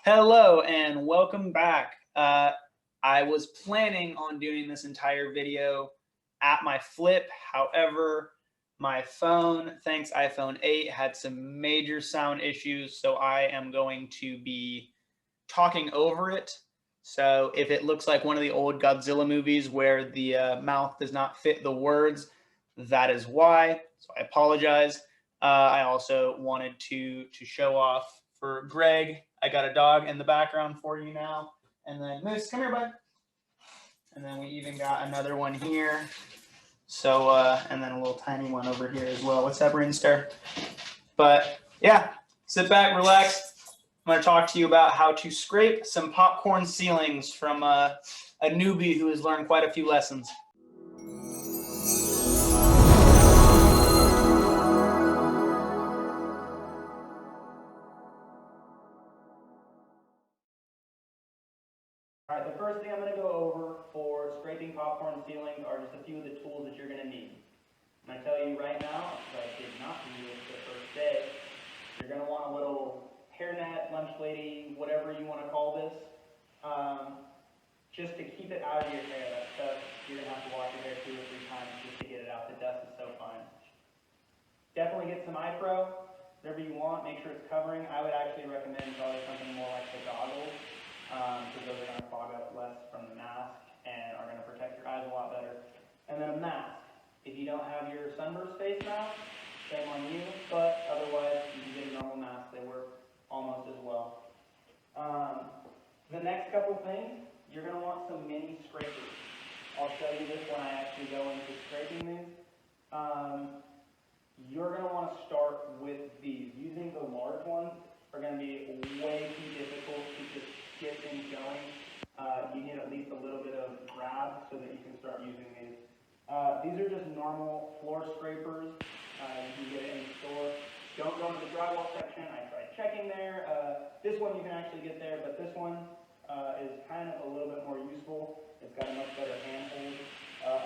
Hello and welcome back. I was planning on doing this entire video at my flip. However, my phone, thanks iPhone 8, had some major sound issues, so I am going to be talking over it. So if it looks like one of the old Godzilla movies where the mouth does not fit the words, that is why. So I apologize. I also wanted to show off for Greg. I got a dog in the background for you now. And then Moose, come here, bud. And then we even got another one here. So, and then a little tiny one over here as well. What's up, Rinstar? But yeah, sit back, relax. I'm going to talk to you about how to scrape some popcorn ceilings from a newbie who has learned quite a few lessons. All right, the first thing I'm going to go over for scraping popcorn ceilings are just a few of the tools that you're going to need. I'm going to tell you right now, because I did not do this the first day, you're going to want a little hairnet, lunch lady, whatever you want to call this, just to keep it out of your hair. That stuff, you're going to have to wash your hair 2 or 3 times just to get it out. The dust is so fine. Definitely get some eye pro, whatever you want, make sure it's covering. I would actually recommend probably something more like the goggles, because those are going to fog up less from the mask and are going to protect your eyes a lot better. And then a mask. If you don't have your Sunburst face mask, shame on you, but otherwise you can get a normal mask. They work almost as well. The next couple things, you're going to want some mini scrapers. I'll show you this when I actually go into scraping these. You're going to want to start with these. Using the large ones are going to be way too difficult to just get things going. You need at least a little bit of grab so that you can start using these. These are just normal floor scrapers. You can get it in the store. Don't go into the drywall section. I tried checking there. This one you can actually get there, but this one is kind of a little bit more useful. It's got a much better handhold,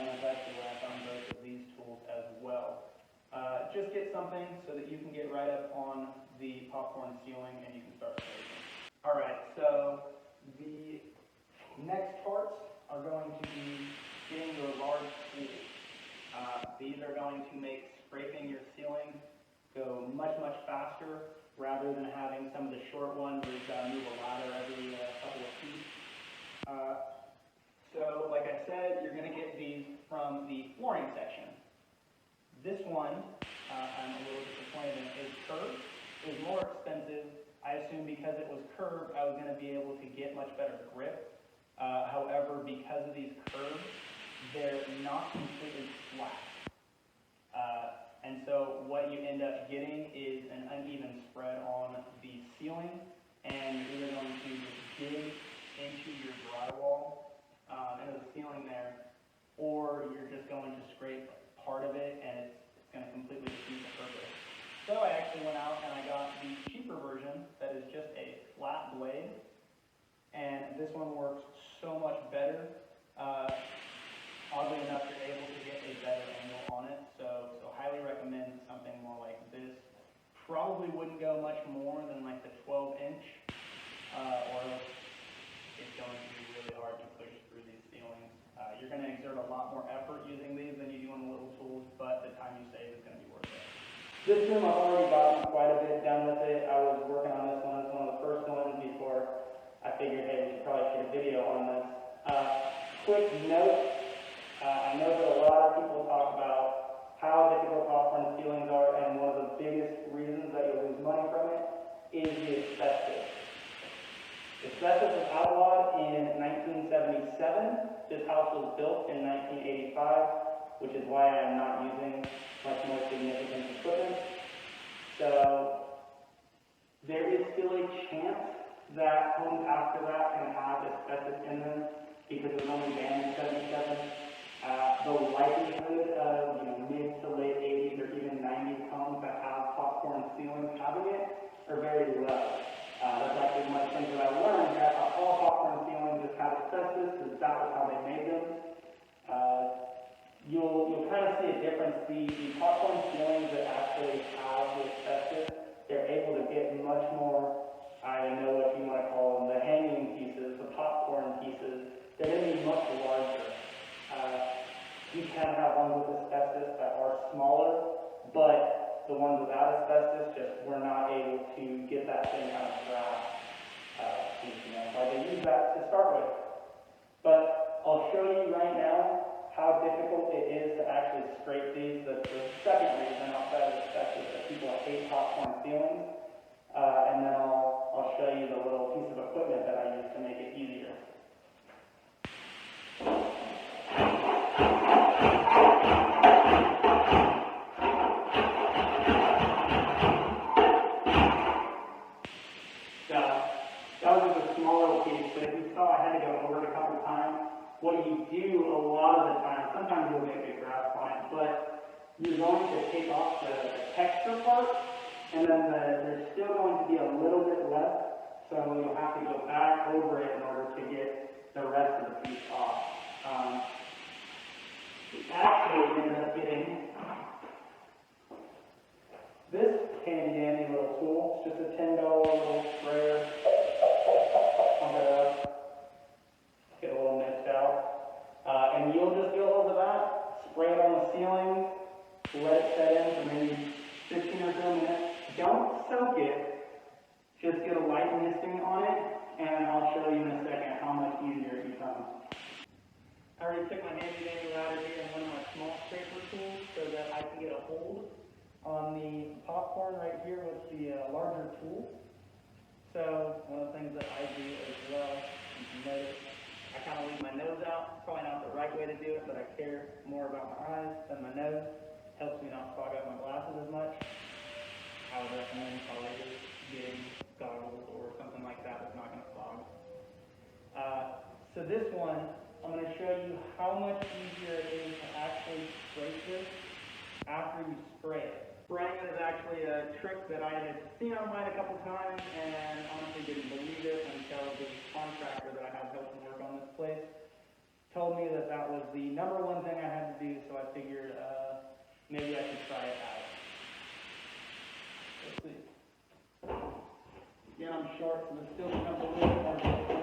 and that's actually where I found both of these tools as well. Just get something so that you can get right up on the popcorn ceiling and you can start scraping. Alright, so the next parts are going to be getting your large tools. These are going to make scraping your ceiling go much, much faster rather than having some of the short ones where you've got to move a ladder every couple of feet. So, like I said, you're going to get these from the flooring section. This one, I'm a little disappointed in, is curved. It was more expensive. I assumed because it was curved, I was going to be able to get much better grip. However, because of these curves, they're not completely flat. And so what you end up getting is an uneven spread on the ceiling, and you're either going to just dig into your drywall, into the ceiling there, or you're just going to scrape part of it and it's going to completely defeat the purpose. So I actually went out and I got the cheaper version that is just a flat blade, and this one works so much better. Oddly enough, you're able to get a better angle on it, so highly recommend something more like this. Probably wouldn't go much more than like the 12-inch, or it's going to be really hard to push through these ceilings. You're going to exert a lot more effort using these than you do on the little tools, but the time you save is going to be worth it. This room I've already gotten quite a bit done with it. I was working on this one as one of the first ones before I figured, hey, we should probably shoot a video on this. Quick note, I know that a lot of people talk about how difficult popcorn ceilings are, and one of the biggest reasons that you'll lose money from it is the asbestos. Asbestos was outlawed in 1977. This house was built in 1985, which is why I am not using much more significant equipment. So there is still a chance that homes after that can have asbestos in them because it was only banned in 77. The likelihood of mid to late 80s or even 90s homes that have popcorn ceilings having it are very low. That's actually one of the things that I learned, that all popcorn ceilings just have asbestos because that was how they made them. You'll kind of see a difference. The popcorn ceilings that actually have the asbestos, they're able to get much more, I don't know what you want to call tape popcorn ceilings, and then I'll show you the little piece of equipment that I use to make it easier. That was just a small little piece, but if you saw I had to go over it a couple times, what you do a lot of the time, sometimes you'll get a good grasp on it, but you're going to take off the texture part, and then there's still going to be a little bit left, so you'll have to go back over it in order to get the rest of the piece off. We actually ended up getting this handy dandy little tool. It's just a $10 little sprayer. Pump it up, get a little mist out, and you'll just go over that, spray it on the ceiling, let it set in for maybe 15 or so minutes. Don't soak it, just get a light misting on it, and I'll show you in a second how much easier it becomes. I already took my handy dandy ladder here and one of my small scraper tools so that I can get a hold on the popcorn right here with the larger tool. So one of the things that I do as well, you can notice, I kind of leave my nose out. Probably not the right way to do it, but I care more about my eyes than my nose. Helps me not fog up my glasses as much. I would recommend probably just getting goggles or something like that that's not going to fog. So this one, I'm going to show you how much easier it is to actually scrape this after you spray it. Spraying it is actually a trick that I had seen online a couple times and honestly didn't believe it until the contractor that I had helping work on this place told me that that was the number one thing I had to do, so I figured maybe I should try it out. Let's see. Again, I'm short, so this still becomes a little bit more difficult.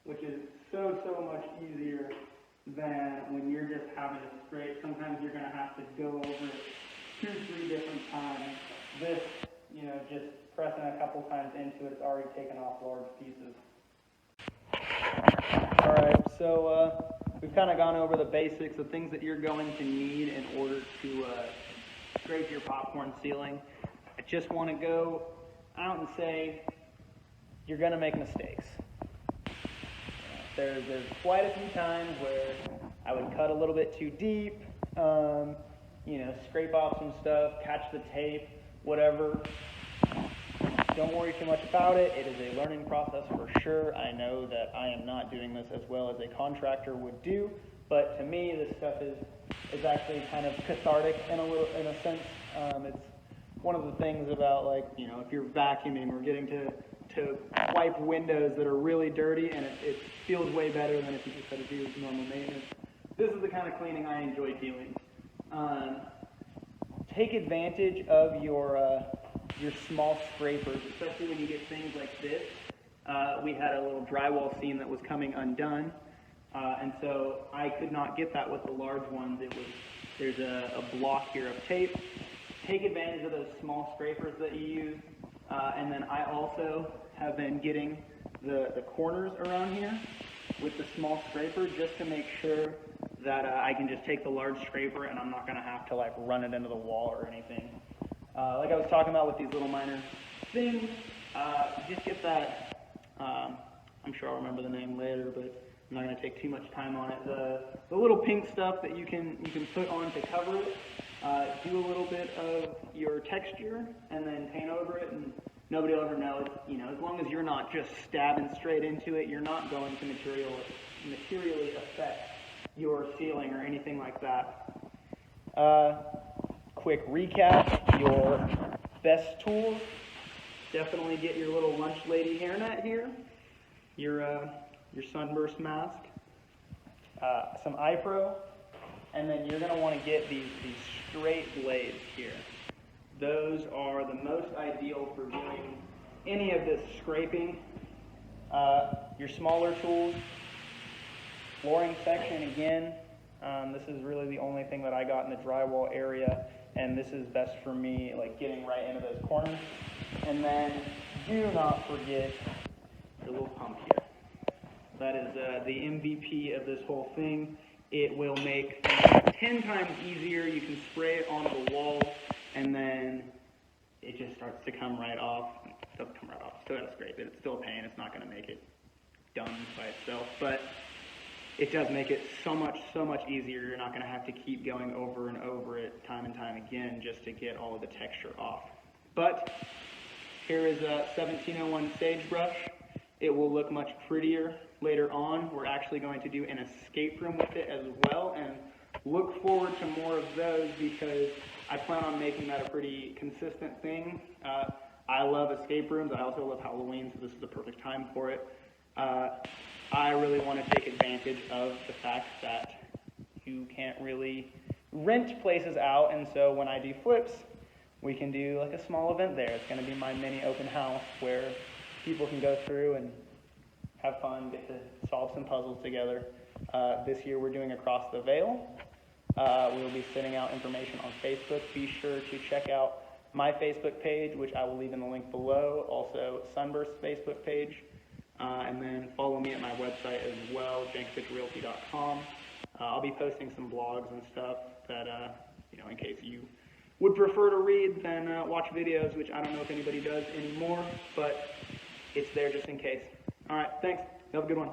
Which is so much easier than when you're just having to scrape. Sometimes you're going to have to go over it 2-3 different times. This, just pressing a couple times into it, it's already taken off large pieces. Alright, so we've kind of gone over the basics, the things that you're going to need in order to scrape your popcorn ceiling. I just want to go out and say you're going to make mistakes. There's quite a few times where I would cut a little bit too deep, scrape off some stuff, catch the tape, whatever. Don't worry too much about it. It is a learning process for sure. I know that I am not doing this as well as a contractor would do, but to me this stuff is actually kind of cathartic in a sense. It's one of the things about, if you're vacuuming or getting to wipe windows that are really dirty, and it feels way better than if you just had to do normal maintenance. This is the kind of cleaning I enjoy doing. Take advantage of your small scrapers, especially when you get things like this. We had a little drywall seam that was coming undone, and so I could not get that with the large ones. There's a block here of tape. Take advantage of those small scrapers that you use. And then I also have been getting the corners around here with the small scraper just to make sure that I can just take the large scraper and I'm not going to have to run it into the wall or anything. Like I was talking about with these little minor things, just get that, I'm sure I'll remember the name later, but I'm not going to take too much time on it. The little pink stuff that you can put on to cover it. Do a little bit of your texture and then paint over it, and nobody will ever know. As long as you're not just stabbing straight into it, you're not going to materially affect your ceiling or anything like that. Quick recap, your best tools. Definitely get your little lunch lady hairnet here, your Sunburst mask, some iPro, and then you're going to want to get these straight blades here. Those are the most ideal for doing any of this scraping. Your smaller tools, flooring section again. This is really the only thing that I got in the drywall area, and this is best for me, like getting right into those corners. And then do not forget the little pump here. That is the MVP of this whole thing. It will make things 10 times easier. You can spray it onto the wall, and then it just starts to come right off. It doesn't come right off. Still got to scrape it. It's still a pain. It's not going to make it done by itself, but it does make it so much easier. You're not going to have to keep going over and over it time and time again just to get all of the texture off. But here is a 1701 sagebrush. It will look much prettier later on. We're actually going to do an escape room with it as well, and look forward to more of those because I plan on making that a pretty consistent thing. I love escape rooms. I also love Halloween, so this is the perfect time for it. I really want to take advantage of the fact that you can't really rent places out, and so when I do flips, we can do like a small event there. It's going to be my mini open house where people can go through and have fun, get to solve some puzzles together. This year we're doing Across the Veil. We will be sending out information on Facebook. Be sure to check out my Facebook page, which I will leave in the link below, also Sunburst's Facebook page, and then follow me at my website as well, jankfitchrealty.com. I'll be posting some blogs and stuff that, in case you would prefer to read than watch videos, which I don't know if anybody does anymore, but it's there just in case. All right, thanks. Have a good one.